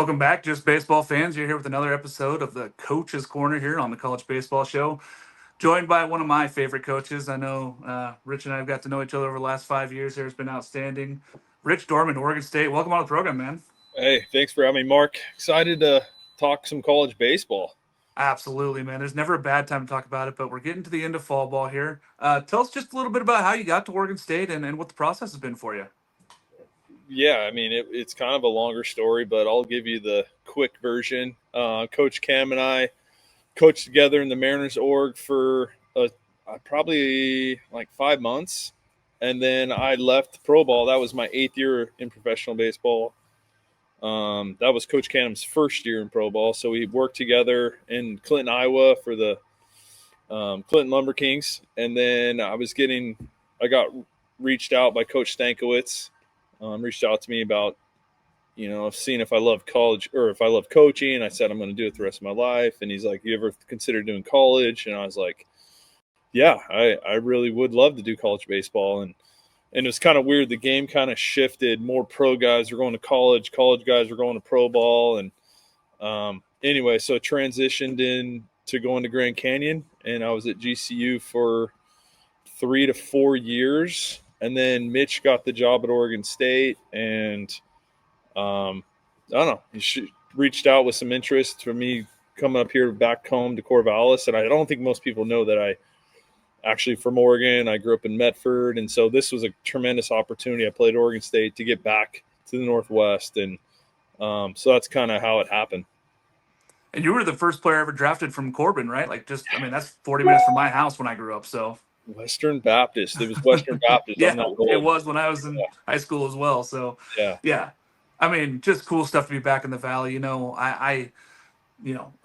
Welcome back, just baseball fans. You're here with another episode of the Coach's Corner here on the College Baseball Show. Joined by one of my favorite coaches. I know Rich and I have got to know each other over the last 5 years here. It's been outstanding. Rich Dorman, Oregon State. Welcome on the program, man. Hey, thanks for having me, Mark. Excited to talk some college baseball. Absolutely, man. There's never a bad time to talk about it, but we're getting to the end of fall ball here. Tell us just a little bit about how you got to Oregon State and what the process has been for you. Yeah, I mean, it's kind of a longer story, but I'll give you the quick version. Coach Cam and I coached together in the Mariners org for probably like 5 months. And then I left pro ball. That was my 8th year in professional baseball. That was Coach Cam's first year in pro ball. So we worked together in Clinton, Iowa for the Clinton Lumber Kings. And then I got reached out by Coach Stankiewicz. Reached out to me about, seeing if I love college or if I love coaching. I said, I'm going to do it the rest of my life. And he's like, you ever consider doing college? And I was like, yeah, I really would love to do college baseball. And it was kind of weird. The game kind of shifted. More pro guys were going to college. College guys were going to pro ball. And anyway, so transitioned in to going to Grand Canyon. And I was at GCU for 3 to 4 years. And then Mitch got the job at Oregon State, and I don't know. He reached out with some interest for me coming up here back home to Corvallis. And I don't think most people know that I actually from Oregon. I grew up in Medford, and so this was a tremendous opportunity. I played Oregon State to get back to the Northwest, and so that's kind of how it happened. And you were the first player ever drafted from Corbin, right? That's 40 minutes from my house when I grew up, so. Western Baptist. It was Western Baptist. Yeah, it was when I was in high school as well. So yeah. I mean, just cool stuff to be back in the Valley. I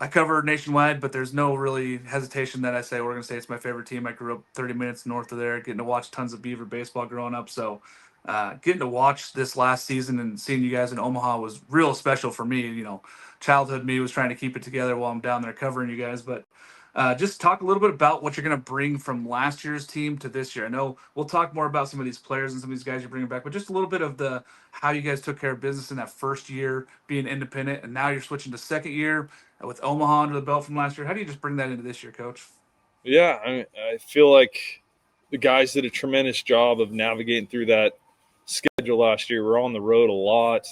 cover nationwide, but there's no really hesitation that I say Oregon State's my favorite team. I grew up 30 minutes north of there, getting to watch tons of Beaver baseball growing up. So getting to watch this last season and seeing you guys in Omaha was real special for me. Childhood me was trying to keep it together while I'm down there covering you guys, but just talk a little bit about what you're going to bring from last year's team to this year. I know we'll talk more about some of these players and some of these guys you're bringing back, but just a little bit of how you guys took care of business in that first year being independent, and now you're switching to second year with Omaha under the belt from last year. How do you just bring that into this year, Coach? Yeah, I feel like the guys did a tremendous job of navigating through that schedule last year. We're on the road a lot,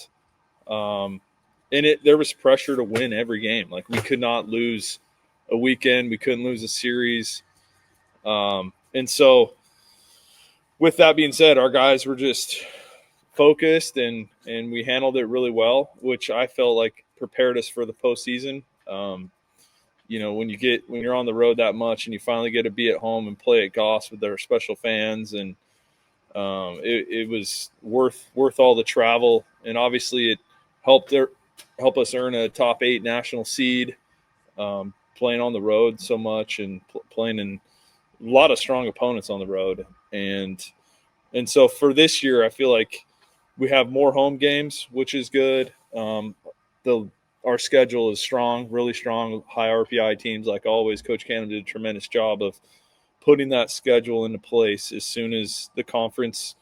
and there was pressure to win every game. Like, we could not lose a weekend. We couldn't lose a series. And so with that being said, our guys were just focused and we handled it really well, which I felt like prepared us for the postseason. When you're on the road that much and you finally get to be at home and play at Goss with their special fans, and it was worth all the travel. And obviously it helped us earn a top 8 national seed, playing on the road so much and playing in a lot of strong opponents on the road. And so for this year, I feel like we have more home games, which is good. Our schedule is strong, really strong, high RPI teams. Like always, Coach Cannon did a tremendous job of putting that schedule into place as soon as the conference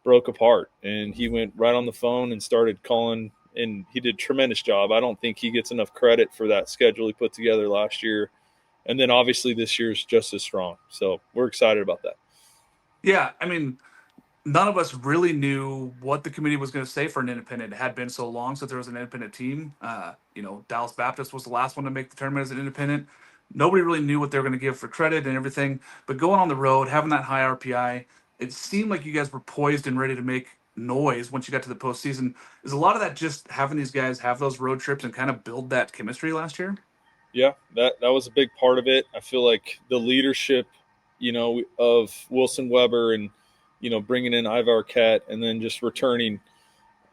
broke apart. And he went right on the phone and started calling, and he did a tremendous job. I don't think he gets enough credit for that schedule he put together last year. And then obviously this year's just as strong. So we're excited about that. Yeah, I mean, none of us really knew what the committee was going to say for an independent. It had been so long since there was an independent team. Dallas Baptist was the last one to make the tournament as an independent. Nobody really knew what they were going to give for credit and everything. But going on the road, having that high RPI, it seemed like you guys were poised and ready to make noise once you got to the postseason. Is a lot of that just having these guys have those road trips and kind of build that chemistry last year? Yeah, that was a big part of it. I feel like the leadership, of Wilson Weber and, bringing in Ivar Arquette and then just returning,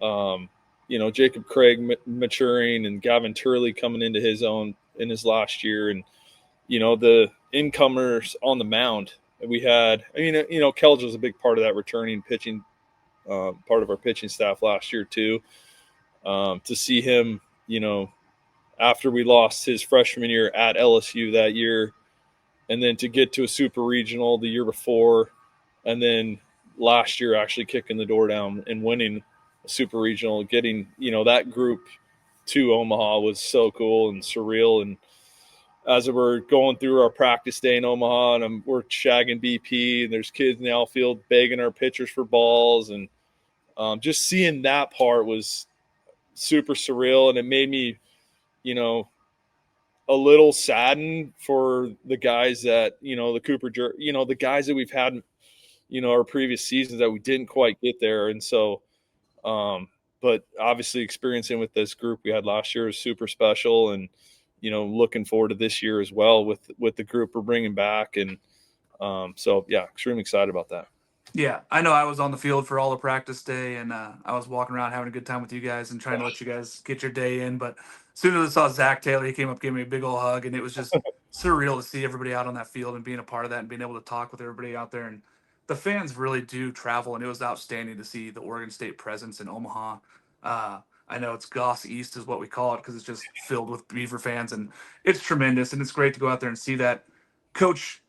Jacob Craig maturing and Gavin Turley coming into his own in his last year. And, the incomers on the mound we had, Kelge was a big part of that returning pitching, part of our pitching staff last year too. To see him, after we lost his freshman year at LSU that year, and then to get to a super regional the year before, and then last year actually kicking the door down and winning a super regional, getting, that group to Omaha was so cool and surreal. And as we're going through our practice day in Omaha, and we're shagging BP, and there's kids in the outfield begging our pitchers for balls, and just seeing that part was super surreal, and it made me, a little saddened for the guys that, the the guys that we've had, our previous seasons that we didn't quite get there. And so, but obviously experiencing with this group we had last year is super special, and, looking forward to this year as well with the group we're bringing back. And so, yeah, extremely excited about that. Yeah, I know I was on the field for all the practice day, and I was walking around having a good time with you guys and trying to let you guys get your day in. But as soon as I saw Zach Taylor, he came up, gave me a big old hug, and it was just surreal to see everybody out on that field and being a part of that and being able to talk with everybody out there. And the fans really do travel, and it was outstanding to see the Oregon State presence in Omaha. I know it's Goss East is what we call it because it's just filled with Beaver fans, and it's tremendous, and it's great to go out there and see that. Coach,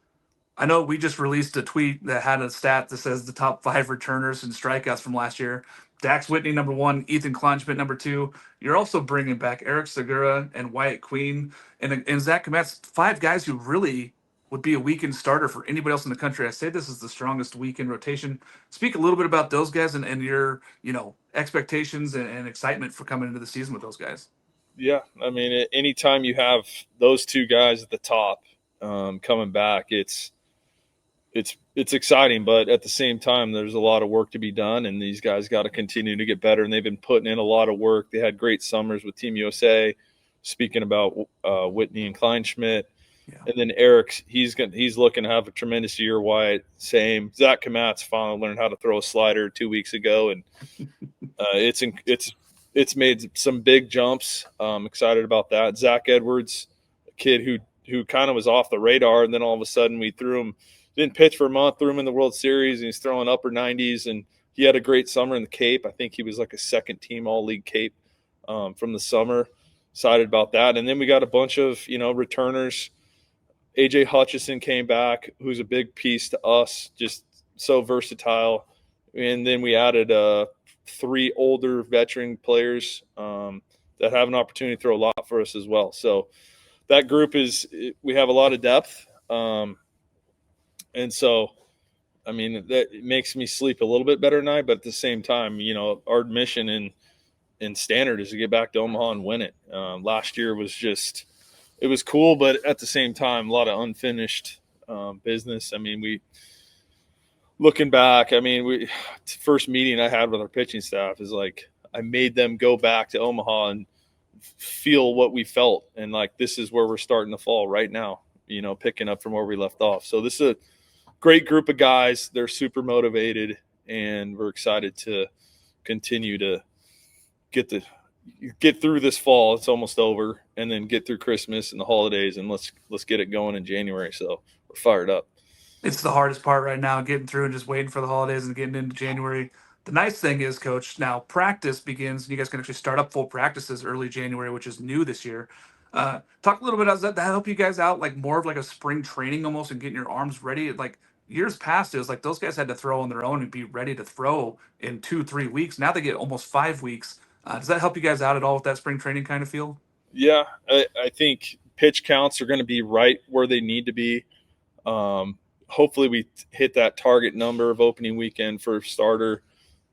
I know we just released a tweet that had a stat that says the top 5 returners and strikeouts from last year. Dax Whitney, number 1, Ethan Kleinschmidt, number 2. You're also bringing back Eric Segura and Wyatt Queen and Zach Kometz, 5 guys who really would be a weekend starter for anybody else in the country. I say this is the strongest weekend rotation. Speak a little bit about those guys and your, expectations and excitement for coming into the season with those guys. Yeah, I mean, anytime you have those 2 guys at the top coming back, it's exciting, but at the same time, there's a lot of work to be done, and these guys got to continue to get better. And they've been putting in a lot of work. They had great summers with Team USA. Speaking about Whitney and Kleinschmidt, yeah. And then Eric, he's looking to have a tremendous year. Wyatt, same. Zach Kometz finally learned how to throw a slider 2 weeks ago, and it's made some big jumps. Excited about that. Zach Edwards, a kid who kind of was off the radar, and then all of a sudden we threw him. Didn't pitch for a month, threw him in the World Series, and he's throwing upper 90s. And he had a great summer in the Cape. I think he was like a second-team All-League Cape from the summer. Excited about that. And then we got a bunch of, returners. A.J. Hutchison came back, who's a big piece to us, just so versatile. And then we added 3 older veteran players that have an opportunity to throw a lot for us as well. So that group we have a lot of depth. And so, I mean, that makes me sleep a little bit better at night. But at the same time, our mission in Standard is to get back to Omaha and win it. Last year was it was cool, but at the same time, a lot of unfinished business. I mean, looking back, first meeting I had with our pitching staff is like I made them go back to Omaha and feel what we felt. And like, this is where we're starting to fall right now, picking up from where we left off. So this is a great group of guys. They're super motivated, and we're excited to continue to get through this fall. It's almost over, and then get through Christmas and the holidays, and let's get it going in January. So we're fired up. It's the hardest part right now, getting through and just waiting for the holidays and getting into January. The nice thing is, Coach, now practice begins, and you guys can actually start up full practices early January, which is new this year. Talk a little bit. Does that help you guys out, like more of like a spring training almost, and getting your arms ready? Like years past, it was like those guys had to throw on their own and be ready to throw in 2-3 weeks. Now they get almost 5 weeks. Does that help you guys out at all with that spring training kind of feel? Yeah, I think pitch counts are going to be right where they need to be. Hopefully we hit that target number of opening weekend for starter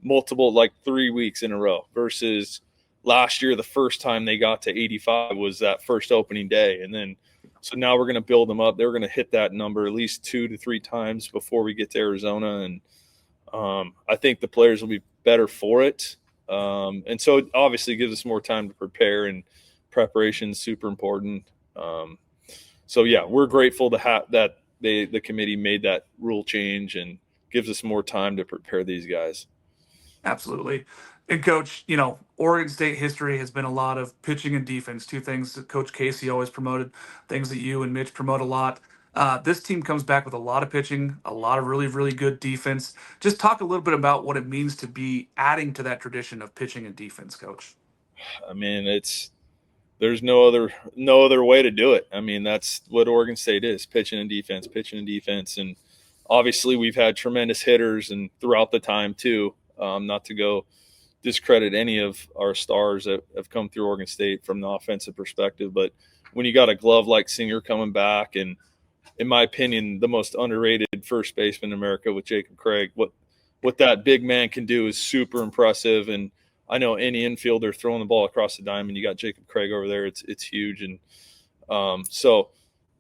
multiple, like 3 weeks in a row, versus last year, the first time they got to 85 was that first opening day. And then, so now we're going to build them up. They're going to hit that number at least 2 to 3 times before we get to Arizona. And I think the players will be better for it. And so it obviously gives us more time to prepare, and preparation is super important. So yeah, we're grateful to have that the committee made that rule change and gives us more time to prepare these guys. Absolutely. And Coach, Oregon State history has been a lot of pitching and defense, 2 things that Coach Casey always promoted, things that you and Mitch promote a lot. This team comes back with a lot of pitching, a lot of really, really good defense. Just talk a little bit about what it means to be adding to that tradition of pitching and defense, Coach. I mean, there's no other way to do it. I mean, that's what Oregon State is: pitching and defense. And obviously we've had tremendous hitters and throughout the time too. Not to go discredit any of our stars that have come through Oregon State from the offensive perspective, but when you got a glove like Singer coming back, and in my opinion, the most underrated first baseman in America with Jacob Craig, what that big man can do is super impressive. And I know any infielder throwing the ball across the diamond, you got Jacob Craig over there. It's huge. And so,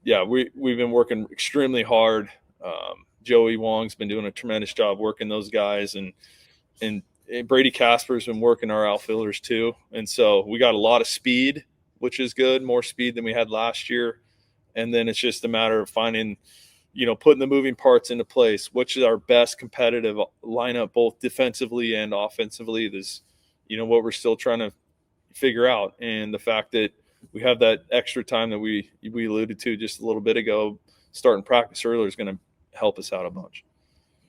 yeah, we've been working extremely hard. Joey Wong's been doing a tremendous job working those guys, and Brady Casper's been working our outfielders too. And so we got a lot of speed, which is good, more speed than we had last year. And then it's just a matter of finding, putting the moving parts into place, which is our best competitive lineup, both defensively and offensively. This, what we're still trying to figure out. And the fact that we have that extra time that we alluded to just a little bit ago, starting practice earlier, is going to help us out a bunch.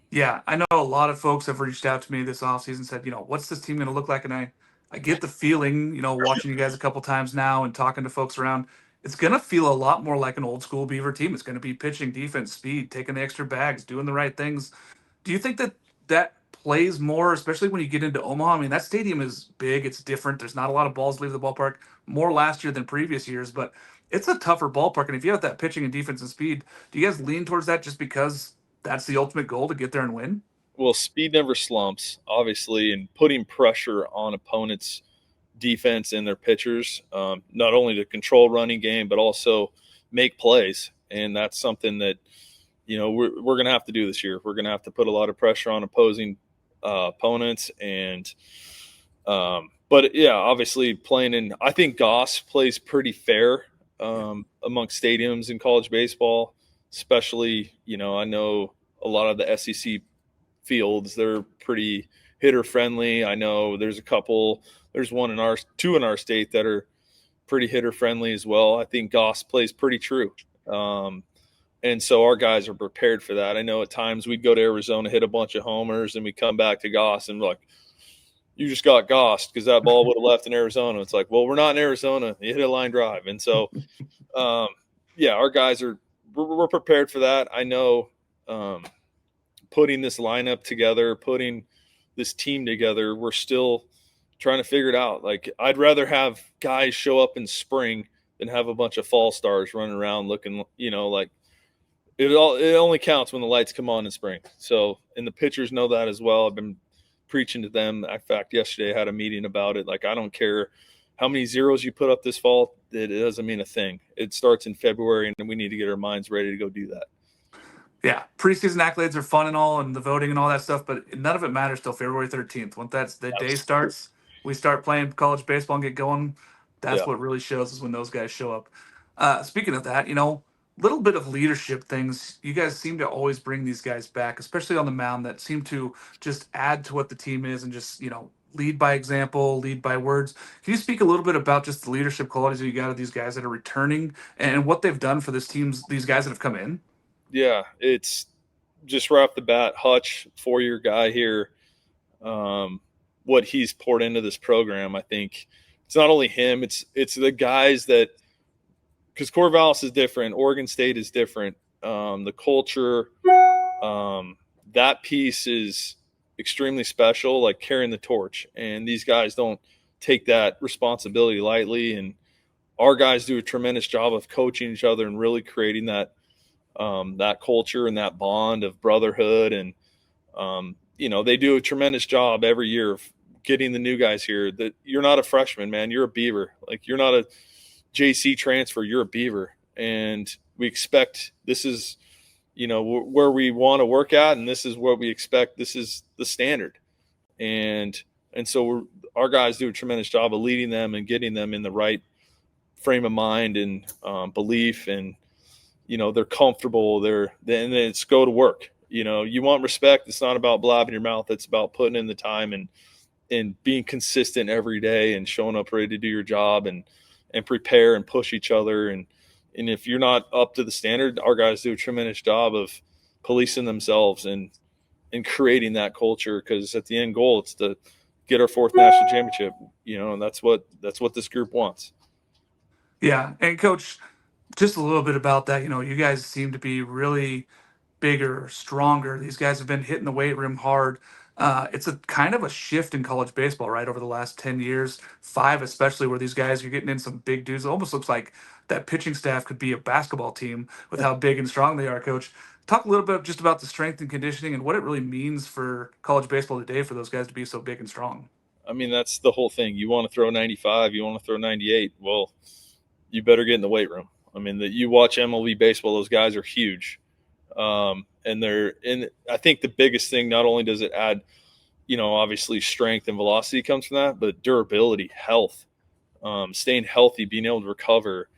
Yeah, I know a lot of folks have reached out to me this offseason and said, what's this team going to look like? And I get the feeling, watching you guys a couple times now and talking to folks around, it's going to feel a lot more like an old school Beaver team. It's going to be pitching, defense, speed, taking the extra bags, doing the right things. Do you think that plays more, especially when you get into Omaha? I mean, that stadium is big. It's different. There's not a lot of balls leave the ballpark, more last year than previous years, but it's a tougher ballpark. And if you have that pitching and defense and speed, do you guys lean towards that just because that's the ultimate goal, to get there and win? Well, speed never slumps, obviously, and putting pressure on opponents' defense and their pitchers, not only to control running game, but also make plays. And that's something that, we're going to have to do this year. We're going to have to put a lot of pressure on opposing opponents. And, but yeah, obviously playing in, I think Goss plays pretty fair amongst stadiums in college baseball, especially, I know a lot of the SEC fields, they're pretty hitter friendly. I know there's two in our state that are pretty hitter friendly as well. I think Goss plays pretty true. And so our guys are prepared for that. I know at times we'd go to Arizona, hit a bunch of homers, and we come back to Goss and like, you just got Gossed because that ball would have left in Arizona. It's like, well, we're not in Arizona. You hit a line drive. And so, yeah, our guys we're prepared for that. I know putting this lineup together, putting this team together, we're still trying to figure it out. Like, I'd rather have guys show up in spring than have a bunch of fall stars running around looking, like it only counts when the lights come on in spring. So, and the pitchers know that as well. I've been preaching to them. In fact, yesterday I had a meeting about it. Like, I don't care how many zeros you put up this fall, it doesn't mean a thing. It starts in February, and we need to get our minds ready to go do that. Yeah, preseason accolades are fun and all, and the voting and all that stuff, but none of it matters till February 13th. Once the day starts, we start playing college baseball and get going. That's what really shows, is when those guys show up. Speaking of that, little bit of leadership things. You guys seem to always bring these guys back, especially on the mound, that seem to just add to what the team is and just, lead by example, lead by words. Can you speak a little bit about just the leadership qualities that you got of these guys that are returning and what they've done for these guys that have come in? Yeah, it's just right off the bat, Hutch, 4-year guy here, what he's poured into this program. I think it's not only him, it's the guys that, because Corvallis is different, Oregon State is different. The culture, that piece is extremely special, like carrying the torch. And these guys don't take that responsibility lightly. And our guys do a tremendous job of coaching each other and really creating that culture and that bond of brotherhood. And, they do a tremendous job every year of getting the new guys here. That you're not a freshman, man, you're a Beaver. Like, you're not a JC transfer, you're a Beaver. And we expect, this is, where we want to work at, and this is what we expect. This is the standard. And so our guys do a tremendous job of leading them and getting them in the right frame of mind and belief. And, they're comfortable. And then it's go to work. You want respect. It's not about blabbing your mouth. It's about putting in the time and being consistent every day and showing up ready to do your job and prepare and push each other. And if you're not up to the standard, our guys do a tremendous job of policing themselves and creating that culture. Because at the end goal, it's to get our 4th national championship, and that's what this group wants. Yeah. And Coach, just a little bit about that. You guys seem to be really bigger, stronger. These guys have been hitting the weight room hard. It's a kind of a shift in college baseball, right? Over the last 10 years, five especially, where these guys, you're getting in some big dudes. It almost looks like that pitching staff could be a basketball team with how big and strong they are, coach. Talk a little bit just about the strength and conditioning and what it really means for college baseball today for those guys to be so big and strong. I mean, that's the whole thing. You want to throw 95, you want to throw 98. Well, you better get in the weight room. I mean, that you watch MLB baseball; those guys are huge, and they're in. I think the biggest thing, not only does it add, obviously strength and velocity comes from that, but durability, health, staying healthy, being able to recover.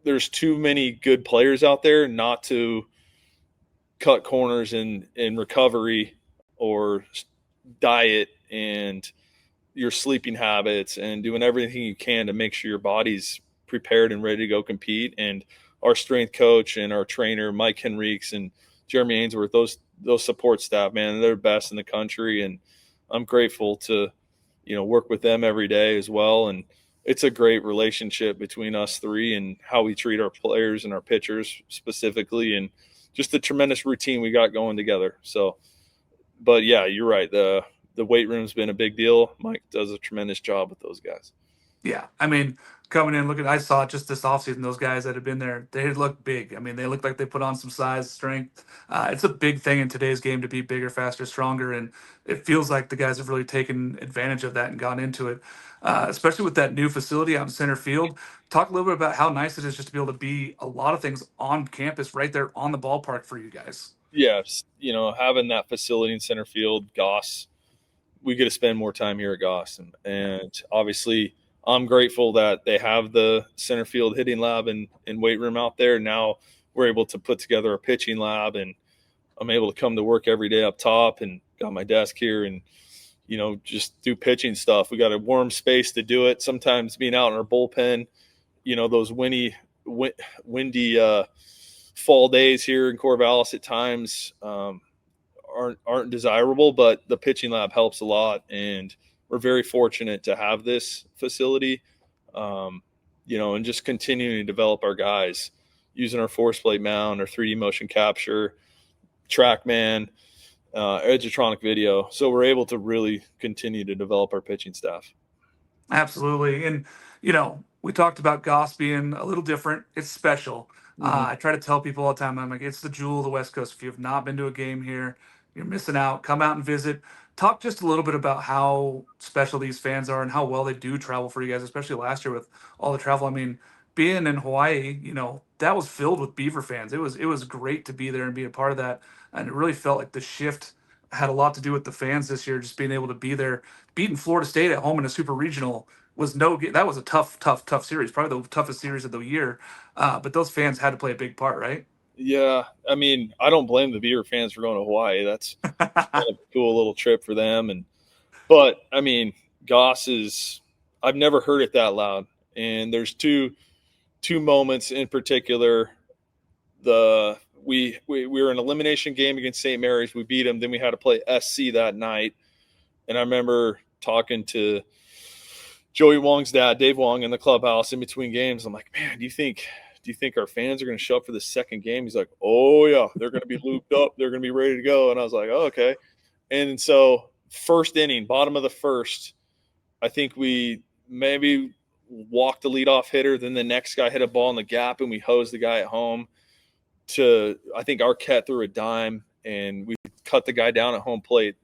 There's too many good players out there not to cut corners in recovery or diet and your sleeping habits and doing everything you can to make sure your body's prepared and ready to go compete. And our strength coach and our trainer, Mike Henriques and Jeremy Ainsworth, those support staff, man, they're the best in the country. And I'm grateful to, work with them every day as well. And it's a great relationship between us three and how we treat our players and our pitchers specifically, and just the tremendous routine we got going together. So, but yeah, you're right. The weight room's been a big deal. Mike does a tremendous job with those guys. Yeah, I mean, coming in looking, I saw it just this offseason. Those guys that have been there, they look big. I mean, they look like they put on some size, strength. It's a big thing in today's game to be bigger, faster, stronger, and it feels like the guys have really taken advantage of that and gone into it. Especially with that new facility out in center field. Talk a little bit about how nice it is just to be able to be a lot of things on campus, right there on the ballpark for you guys. Yes, having that facility in center field, Goss, we get to spend more time here at Goss, and obviously I'm grateful that they have the center field hitting lab and weight room out there. Now we're able to put together a pitching lab, and I'm able to come to work every day up top and got my desk here and, just do pitching stuff. We got a warm space to do it. Sometimes being out in our bullpen, those windy fall days here in Corvallis at times aren't desirable, but the pitching lab helps a lot. And we're very fortunate to have this facility, and just continuing to develop our guys using our force plate mount, our 3D motion capture, TrackMan, Edgertronic video. So we're able to really continue to develop our pitching staff. Absolutely. And, we talked about Goss being a little different. It's special. Mm-hmm. I try to tell people all the time, I'm like, it's the jewel of the West Coast. If you have not been to a game here, you're missing out. Come out and visit. Talk just a little bit about how special these fans are and how well they do travel for you guys, especially last year with all the travel. I mean, being in Hawaii, that was filled with Beaver fans. It was great to be there and be a part of that. And it really felt like the shift had a lot to do with the fans this year, just being able to be there. Beating Florida State at home in a super regional was that was a tough series, probably the toughest series of the year. But those fans had to play a big part, right? Yeah, I mean, I don't blame the Beaver fans for going to Hawaii. That's kind of a cool little trip for them. But I mean, Goss is, I've never heard it that loud. And there's two moments in particular. We were an elimination game against St. Mary's. We beat them. Then we had to play SC that night. And I remember talking to Joey Wong's dad, Dave Wong, in the clubhouse in between games. I'm like, man, do you think our fans are going to show up for the second game? He's like, oh yeah, they're going to be looped up. They're going to be ready to go. And I was like, oh, okay. And so first inning, bottom of the first, I think we maybe walked the leadoff hitter. Then the next guy hit a ball in the gap and we hosed the guy at home I think Arquette threw a dime and we cut the guy down at home plate.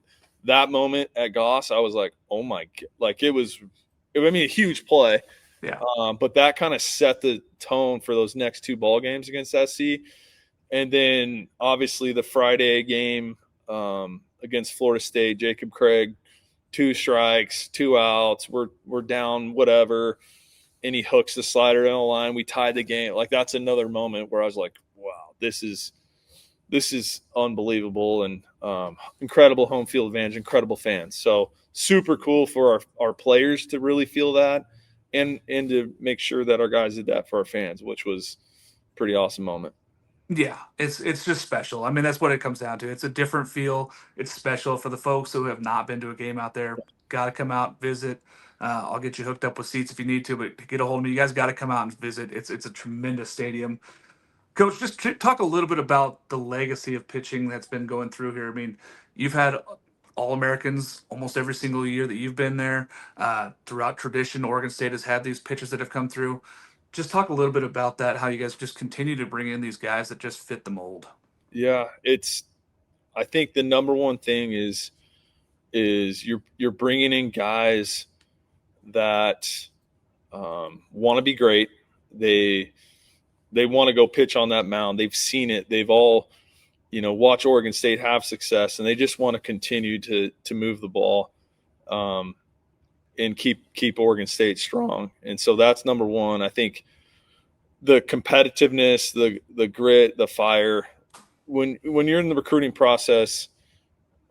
That moment at Goss, I was like, oh my, like a huge play. Yeah. But that kind of set the tone for those next two ball games against SC. And then obviously the Friday game against Florida State, Jacob Craig, 2 strikes, 2 outs. We're down whatever. And he hooks the slider down the line. We tied the game. Like, that's another moment where I was like, wow, this is unbelievable. And incredible home field advantage, incredible fans. So super cool for our players to really feel that. And to make sure that our guys did that for our fans, which was a pretty awesome moment. Yeah, it's just special. I mean, that's what it comes down to. It's a different feel. It's special for the folks who have not been to a game out there. Got to come out, visit. I'll get you hooked up with seats if you need to, but get a hold of me. You guys got to come out and visit. It's a tremendous stadium. Coach, just talk a little bit about the legacy of pitching that's been going through here. I mean, you've had All-Americans almost every single year that you've been there. Throughout tradition, Oregon State has had these pitchers that have come through. Just talk a little bit about that, how you guys just continue to bring in these guys that just fit the mold. Yeah, I think the number one thing is you're bringing in guys that want to be great. They want to go pitch on that mound. They've seen it. They've all, watch Oregon State have success, and they just want to continue to move the ball, and keep Oregon State strong. And so that's number one. I think the competitiveness, the grit, the fire. When you're in the recruiting process,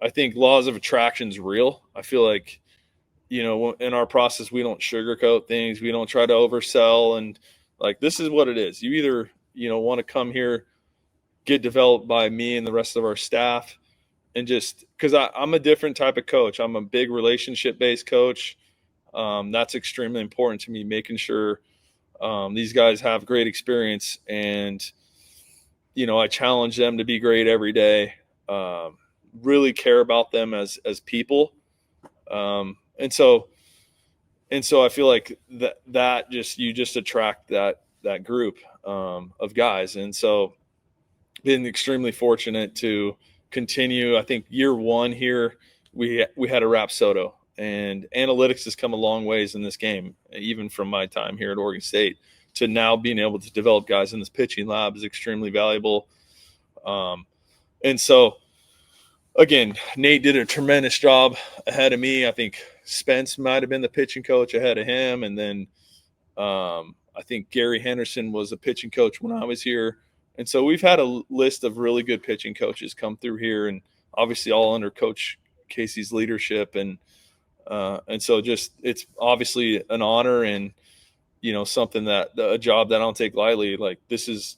I think laws of attraction is real. I feel like, in our process, we don't sugarcoat things. We don't try to oversell. And like, this is what it is. You either, want to come here, get developed by me and the rest of our staff, and just because I'm a different type of coach. I'm a big relationship-based coach. That's extremely important to me, making sure these guys have great experience, and, I challenge them to be great every day. Really care about them as people. And so I feel like that you just attract that group of guys. And so been extremely fortunate to continue. I think year one here, we had a Rapsodo, and analytics has come a long ways in this game, even from my time here at Oregon State, to now being able to develop guys in this pitching lab is extremely valuable. And so, again, Nate did a tremendous job ahead of me. I think Spence might have been the pitching coach ahead of him. And then I think Gary Henderson was a pitching coach when I was here. And so we've had a list of really good pitching coaches come through here, and obviously all under Coach Casey's leadership. And so just it's obviously an honor, and, something a job that I don't take lightly. Like, this is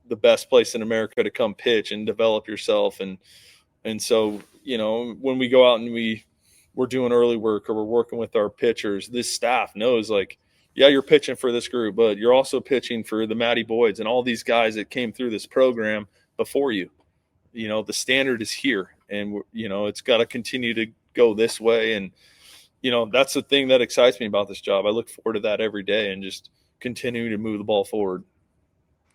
the best place in America to come pitch and develop yourself. And so, when we go out and we're doing early work, or we're working with our pitchers, this staff knows, like, yeah, you're pitching for this group, but you're also pitching for the Matty Boyds and all these guys that came through this program before you. The standard is here, and, it's got to continue to go this way. And, that's the thing that excites me about this job. I look forward to that every day, and just continuing to move the ball forward.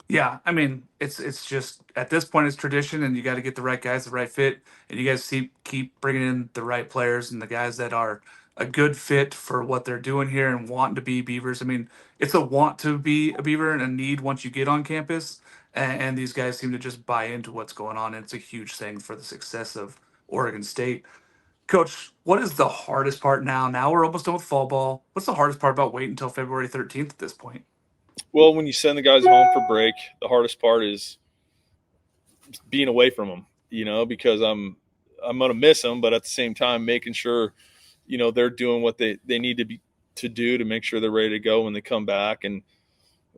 Yeah, I mean, it's just at this point it's tradition, and you got to get the right guys, the right fit, and you guys keep bringing in the right players and the guys that are a good fit for what they're doing here and wanting to be Beavers. I mean, it's a want to be a Beaver and a need once you get on campus, and these guys seem to just buy into what's going on. And it's a huge thing for the success of Oregon State. Coach, what is the hardest part now? Now we're almost done with fall ball. What's the hardest part about waiting until February 13th at this point? Well, when you send the guys home for break, the hardest part is being away from them, because I'm going to miss them, but at the same time, making sure, they're doing what they need to do to make sure they're ready to go when they come back. And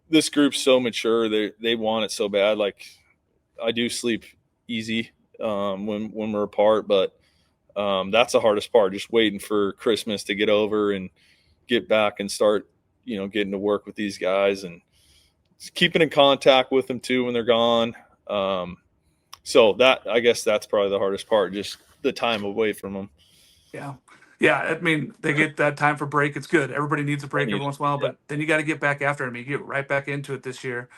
this group's so mature. They want it so bad. Like, I do sleep easy when we're apart, but that's the hardest part, just waiting for Christmas to get over and get back and start, getting to work with these guys, and keeping in contact with them too when they're gone. So I guess that's probably the hardest part, just the time away from them. Yeah. Yeah. I mean, they get that time for break. It's good. Everybody needs a break every once in a while, but then you got to get back after them. You get right back into it this year.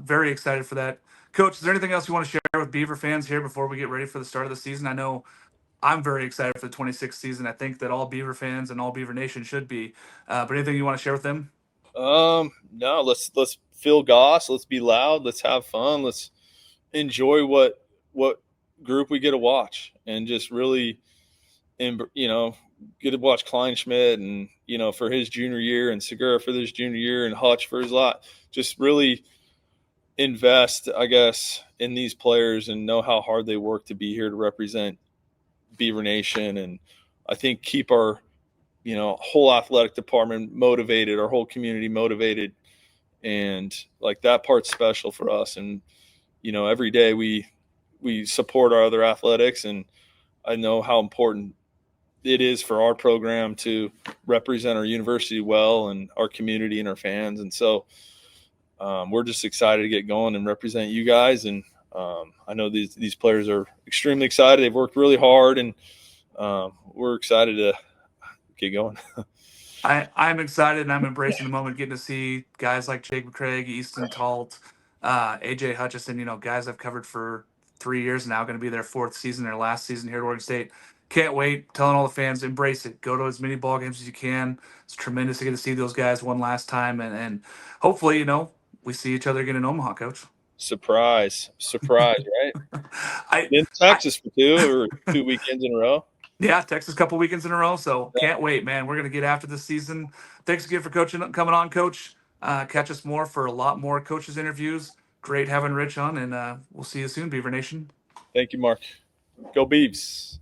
Very excited for that. Coach, is there anything else you want to share with Beaver fans here before we get ready for the start of the season? I know I'm very excited for the 26th season. I think that all Beaver fans and all Beaver Nation should be. But anything you want to share with them? No, let's feel Goss. Let's be loud. Let's have fun. Let's enjoy what group we get to watch, and just really, get to watch Kleinschmidt and, for his junior year, and Segura for his junior year, and Hutch for his lot. Just really invest, I guess, in these players, and know how hard they work to be here to represent Beaver Nation. And I think keep our, whole athletic department motivated, our whole community motivated. And like, that part's special for us. And, every day we support our other athletics, and I know how important it is for our program to represent our university well, and our community and our fans. And so we're just excited to get going and represent you guys. And I know these players are extremely excited. They've worked really hard, and we're excited to get going. I'm excited and I'm embracing the moment, getting to see guys like Jacob Craig, Easton Talt, AJ Hutchison, guys I've covered for 3 years now, going to be their fourth season, their last season here at Oregon State. Can't wait. Telling all the fans, embrace it. Go to as many ball games as you can. It's tremendous to get to see those guys one last time, and hopefully, we see each other again in Omaha, Coach. Surprise, right? I, In I Texas for 2 weekends in a row. Yeah, Texas a couple weekends in a row. So can't wait, man. We're gonna get after this season. Thanks again for coming on, Coach. Catch us more for a lot more coaches interviews. Great having Rich on, and we'll see you soon, Beaver Nation. Thank you, Mark. Go Beavs.